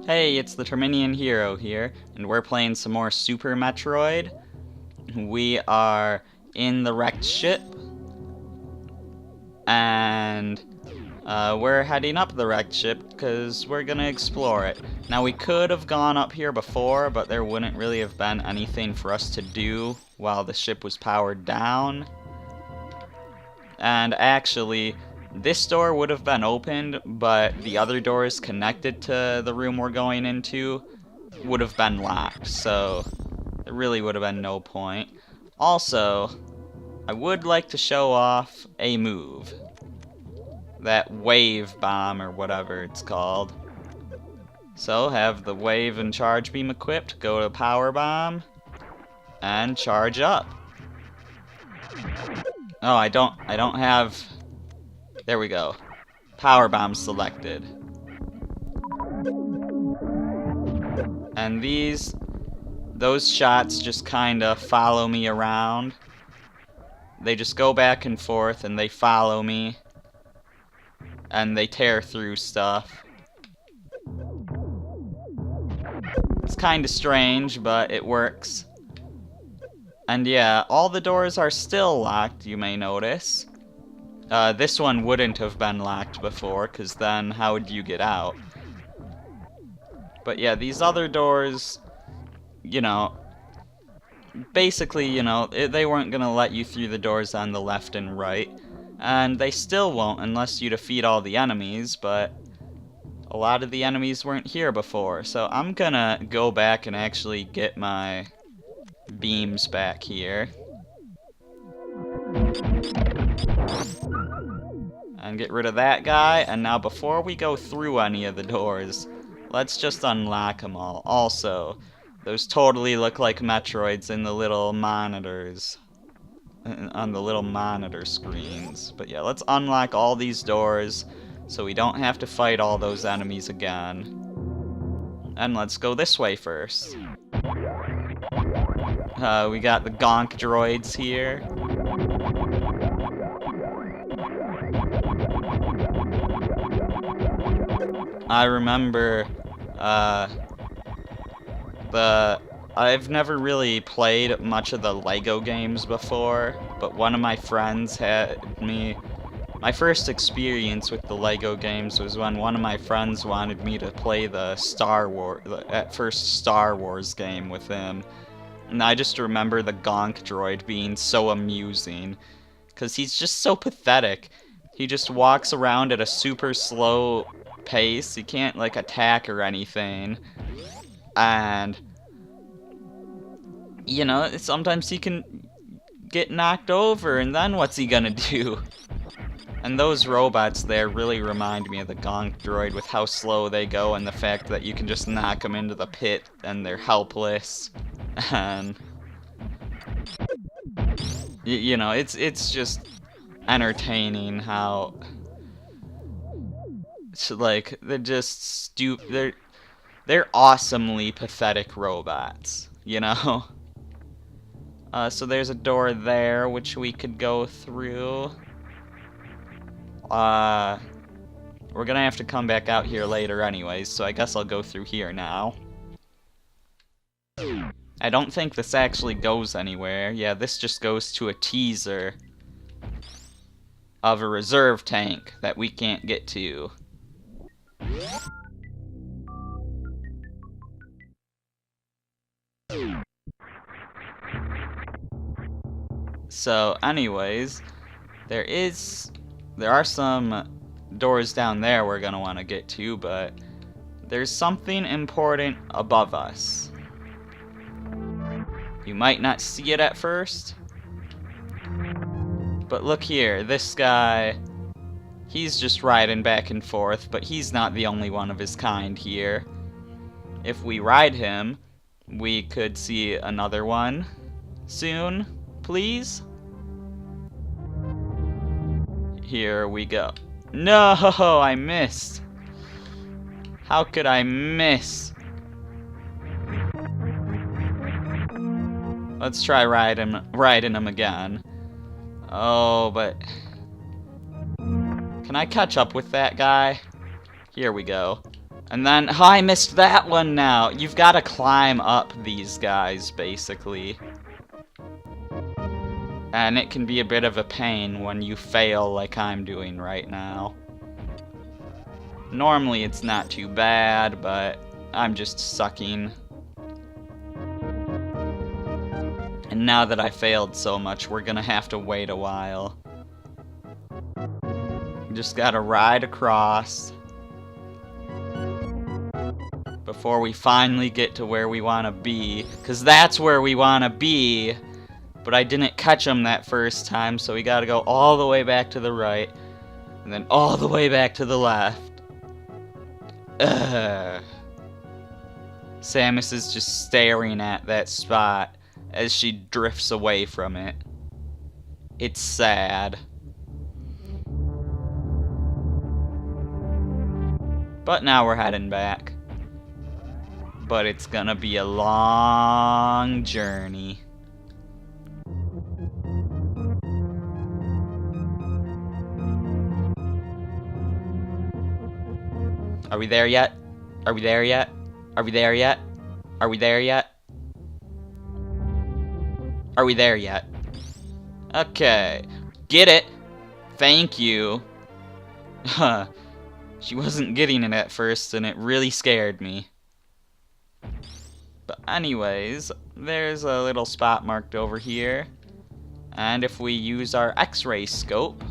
Hey, it's the Terminian Hero here, and we're playing some more Super Metroid. We are in the wrecked ship, and we're heading up the wrecked ship because we're gonna explore it. Now, we could have gone up here before, but there wouldn't really have been anything for us to do while the ship was powered down. And actually, this door would have been opened, but the other doors connected to the room we're going into would have been locked, so there really would have been no point. Also, I would like to show off a move. That wave bomb, or whatever it's called. So, have the wave and charge beam equipped, go to power bomb, and charge up. Oh, I don't have... There we go. Power bomb selected. And those shots just kinda follow me around. They just go back and forth and they follow me. And they tear through stuff. It's kinda strange, but it works. And yeah, all the doors are still locked, you may notice. This one wouldn't have been locked before, because then how would you get out? But yeah, these other doors, you know, basically, you know, they weren't going to let you through the doors on the left and right. And they still won't unless you defeat all the enemies, but a lot of the enemies weren't here before. So I'm going to go back and actually get my beams back here. And get rid of that guy, and now before we go through any of the doors, let's just unlock them all. Also, those totally look like Metroids in the little monitors, on the little monitor screens. But yeah, let's unlock all these doors so we don't have to fight all those enemies again. And let's go this way first. We got the gonk droids here. I remember, I've never really played much of the Lego games before, but one of my friends had me... My first experience with the Lego games was when one of my friends wanted me to play the Star Wars game with him. And I just remember the gonk droid being so amusing, because he's just so pathetic. He just walks around at a super slow pace. He can't like attack or anything, and you know, sometimes he can get knocked over, and then what's he gonna do? And those robots there really remind me of the gonk droid, with how slow they go and the fact that you can just knock them into the pit and they're helpless. And you know, it's just entertaining how like they're just they're awesomely pathetic robots, you know. So there's a door there which we could go through. We're gonna have to come back out here later anyways, so I guess I'll go through here now. I don't think this actually goes anywhere. Yeah, this just goes to a teaser of a reserve tank that we can't get to. So anyways, there are some doors down there we're gonna want to get to, but there's something important above us. You might not see it at first, but look here, this guy, he's just riding back and forth, but he's not the only one of his kind here. If we ride him, we could see another one soon, please. Here we go. No, I missed. How could I miss? Let's try riding him again. Oh, but can I catch up with that guy? Here we go. And then, oh, I missed that one now. You've got to climb up these guys, basically. And it can be a bit of a pain when you fail like I'm doing right now. Normally it's not too bad, but I'm just sucking. And now that I failed so much, we're gonna have to wait a while. Just gotta ride across before we finally get to where we want to be, because that's where we want to be. But I didn't catch him that first time, so we gotta go all the way back to the right, and then all the way back to the left. Ugh. Samus is just staring at that spot as she drifts away from it. It's sad. But now we're heading back. But it's gonna be a long journey. Are we there yet? Are we there yet? Are we there yet? Are we there yet? Are we there yet? Okay. Get it. Thank you. Huh. She wasn't getting it at first, and it really scared me. But anyways, there's a little spot marked over here. And if we use our X-ray scope,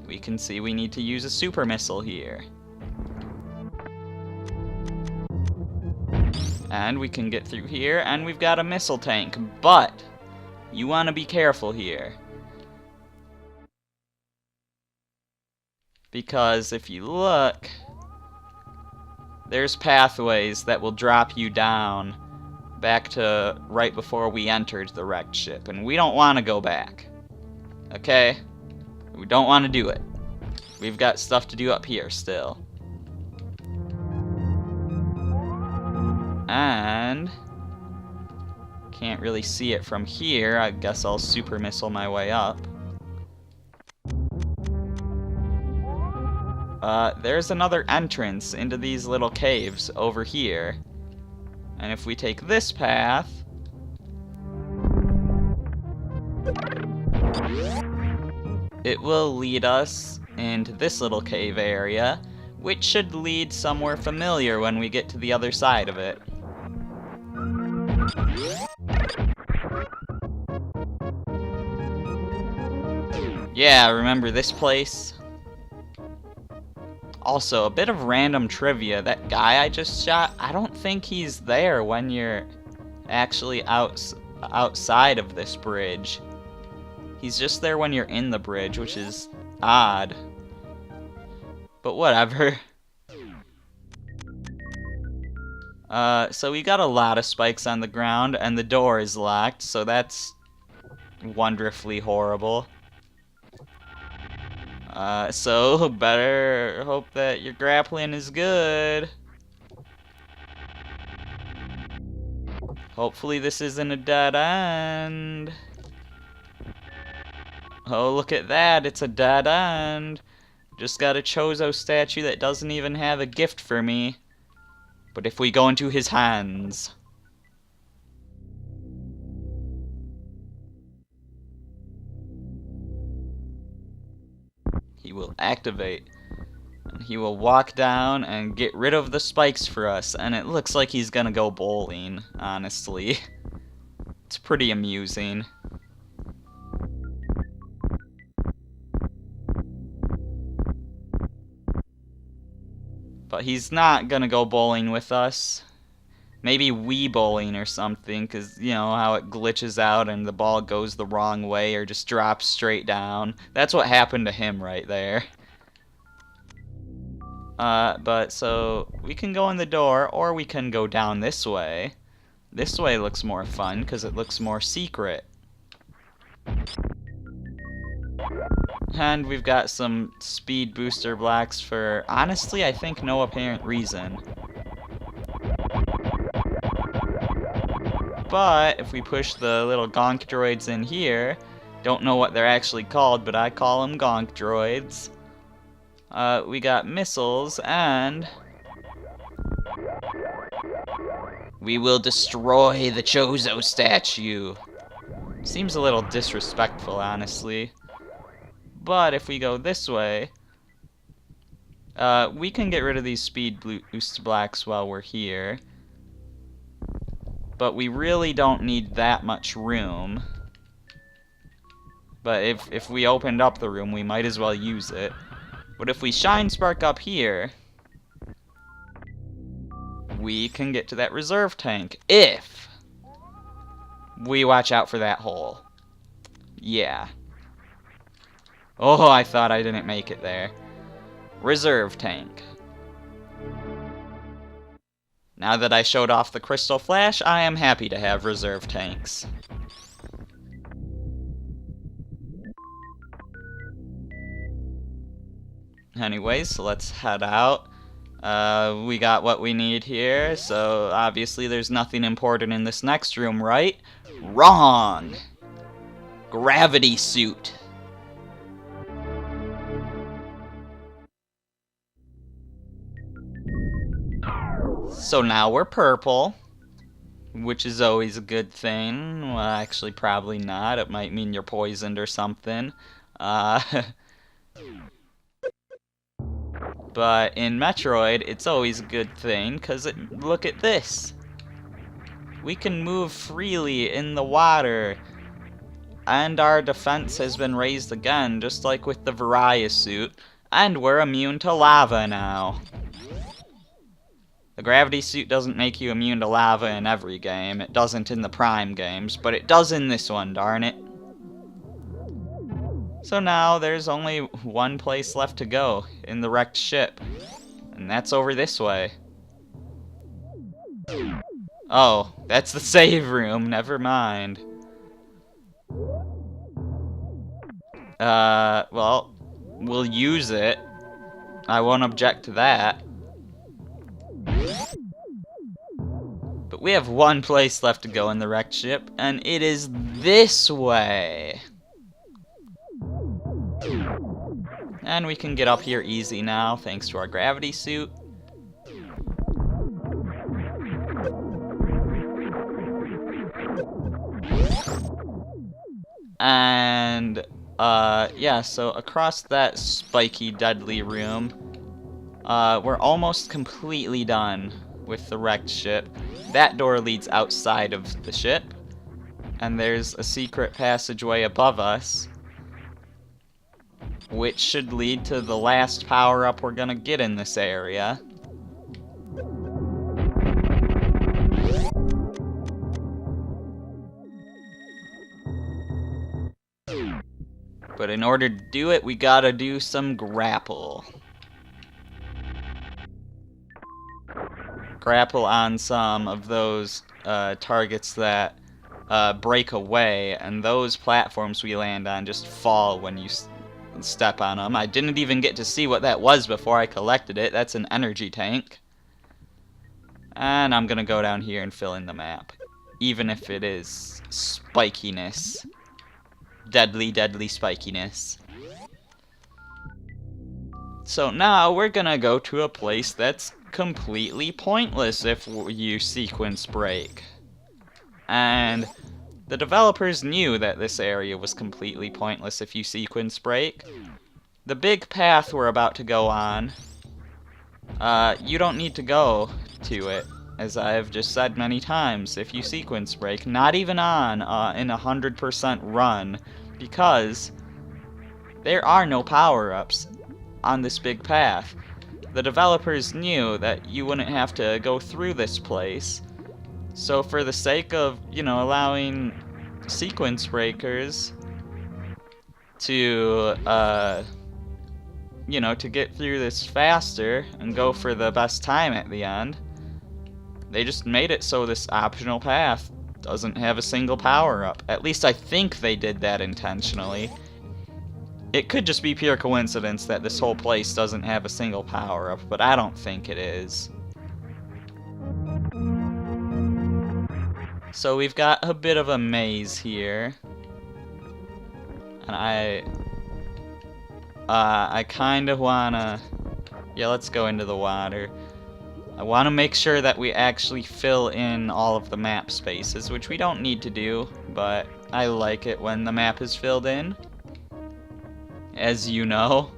we can see we need to use a super missile here. And we can get through here, and we've got a missile tank, but you want to be careful here. Because if you look, there's pathways that will drop you down back to right before we entered the wrecked ship, and we don't want to go back. Okay? We don't want to do it. We've got stuff to do up here still. And can't really see it from here. I guess I'll super missile my way up. There's another entrance into these little caves over here. And if we take this path, it will lead us into this little cave area, which should lead somewhere familiar when we get to the other side of it. Yeah, remember this place? Also, a bit of random trivia. That guy I just shot, I don't think he's there when you're actually outside of this bridge. He's just there when you're in the bridge, which is odd. But whatever. So we got a lot of spikes on the ground, and the door is locked, so that's wonderfully horrible. So better hope that your grappling is good. Hopefully this isn't a dead end. Oh, look at that, it's a dead end. Just got a Chozo statue that doesn't even have a gift for me. But if we go into his hands... he will activate. And he will walk down and get rid of the spikes for us. And it looks like he's gonna go bowling, honestly. It's pretty amusing. But he's not gonna go bowling with us. Maybe Wii bowling or something, because, you know, how it glitches out and the ball goes the wrong way or just drops straight down. That's what happened to him right there. But so, we can go in the door, or we can go down this way. This way looks more fun, because it looks more secret. And we've got some speed booster blocks for, honestly, I think no apparent reason. But if we push the little gonk droids in here, don't know what they're actually called, but I call them gonk droids. we got missiles, and we will destroy the Chozo statue. Seems a little disrespectful, honestly. But if we go this way, we can get rid of these speed boost blocks while we're here. But we really don't need that much room. But if we opened up the room, we might as well use it. But if we shine spark up here, we can get to that reserve tank. If we watch out for that hole. Yeah. Oh, I thought I didn't make it there. Reserve tank. Now that I showed off the crystal flash, I am happy to have reserve tanks. Anyways, so let's head out. We got what we need here, so obviously there's nothing important in this next room, right? Wrong! Gravity suit. So now we're purple, which is always a good thing. Well, actually, probably not. It might mean you're poisoned or something. But in Metroid, it's always a good thing, because look at this. We can move freely in the water. And our defense has been raised again, just like with the Varia suit. And we're immune to lava now. The gravity suit doesn't make you immune to lava in every game. It doesn't in the Prime games, but it does in this one, darn it. So now there's only one place left to go in the wrecked ship. And that's over this way. Oh, that's the save room. Never mind. Well, we'll use it. I won't object to that. But we have one place left to go in the wrecked ship, and it is this way. And we can get up here easy now, thanks to our gravity suit. And, yeah, so across that spiky, deadly room, we're almost completely done with the wrecked ship. That door leads outside of the ship, and there's a secret passageway above us, which should lead to the last power-up we're gonna get in this area. But in order to do it, we gotta do some grapple. Grapple on some of those targets that break away, and those platforms we land on just fall when you step on them. I didn't even get to see what that was before I collected it. That's an energy tank. And I'm gonna go down here and fill in the map, even if it is spikiness. Deadly, deadly spikiness. So now we're gonna go to a place that's completely pointless if you sequence break. And the developers knew that this area was completely pointless if you sequence break. The big path we're about to go on, you don't need to go to it, as I have just said many times, if you sequence break. Not even on in 100% run, because there are no power-ups on this big path. The developers knew that you wouldn't have to go through this place, so for the sake of, you know, allowing sequence breakers to, you know, to get through this faster and go for the best time at the end, they just made it so this optional path doesn't have a single power-up. At least I think they did that intentionally. It could just be pure coincidence that this whole place doesn't have a single power-up, but I don't think it is. So we've got a bit of a maze here. And I kind of wanna... Yeah, let's go into the water. I want to make sure that we actually fill in all of the map spaces, which we don't need to do, but I like it when the map is filled in. As you know,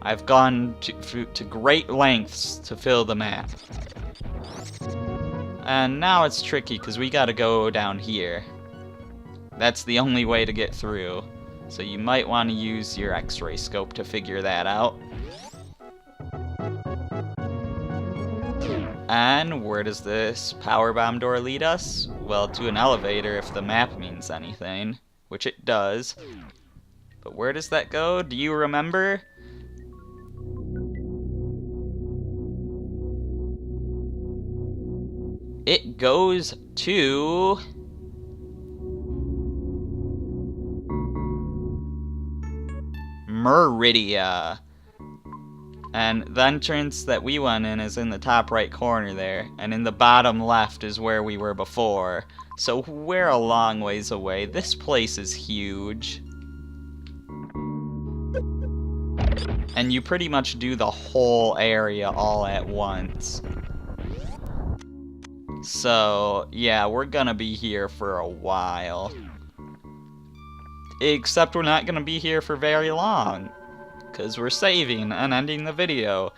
I've gone to great lengths to fill the map. And now it's tricky because we gotta go down here. That's the only way to get through. So you might want to use your X-ray scope to figure that out. And where does this power bomb door lead us? Well, to an elevator if the map means anything, which it does. But where does that go? Do you remember? It goes to... Meridia. And the entrance that we went in is in the top right corner there, and in the bottom left is where we were before. So we're a long ways away. This place is huge. And you pretty much do the whole area all at once. So, yeah, we're gonna be here for a while. Except we're not gonna be here for very long, because we're saving and ending the video.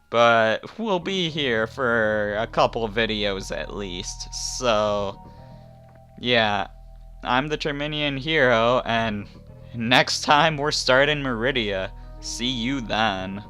But we'll be here for a couple of videos at least. So, yeah, I'm the Terminian Hero, and next time we're starting Meridia. See you then.